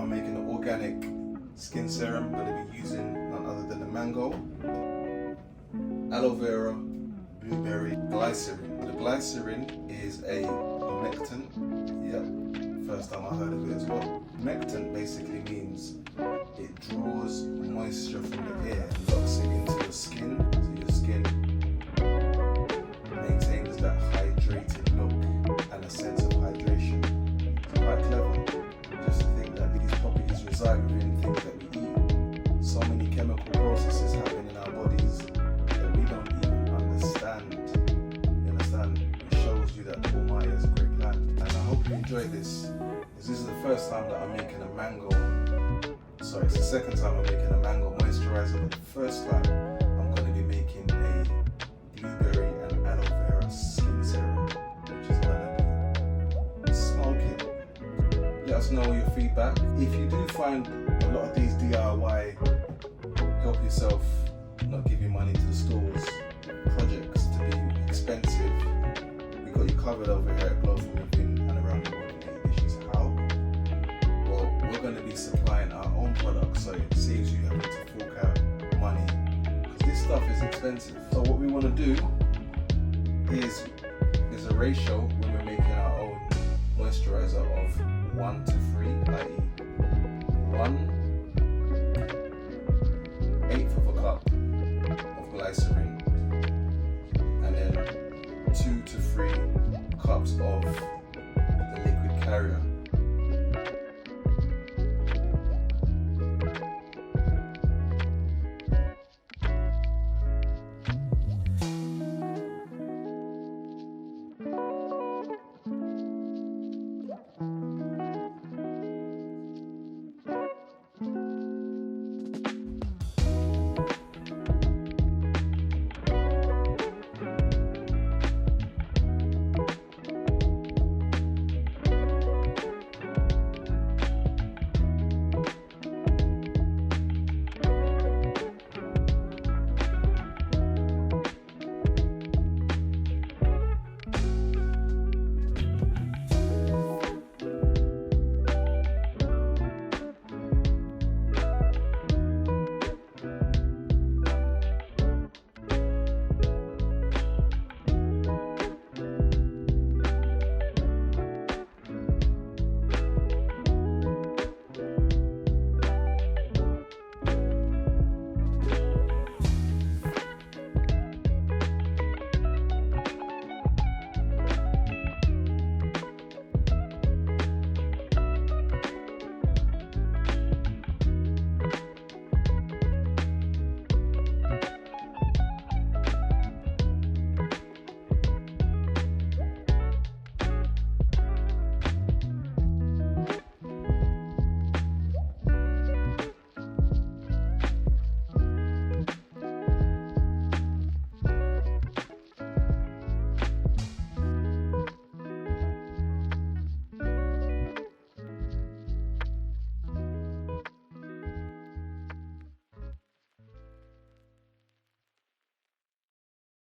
I'm making an organic skin serum. I'm going to be using none other than the mango, aloe vera, blueberry, glycerin. The glycerin is a humectant. Yep, first time I heard of it as well. Humectant basically means it draws moisture from the air and locks it into your skin, so your skin maintains that hydrated look and a sense of hydration. It's quite clever just to think that these properties reside within things that we eat. So many chemical processes happen in our bodies that we don't even understand. You understand? It shows you that Almighty has a great plan. And I hope you enjoy this. This is the first time that I'm making a mango. Sorry, it's the second time I'm making a mango moisturizer, but the first time I'm going to be making a blueberry and aloe vera skin serum, which is going to be smoking. Let us know your feedback. If you do find a lot of these DIY help yourself, not giving money to the stores projects to be expensive, we got you covered over here at Glow From Within and around the world. How? Well, we're going to be supplying our own products, so it saves you having to fork out money, because this stuff is expensive. So what we want to do is, there's a ratio when we're making our own moisturizer of 1 to 3, i.e. 1/8 of a cup of glycerin, and then 2 to 3 cups of the liquid carrier.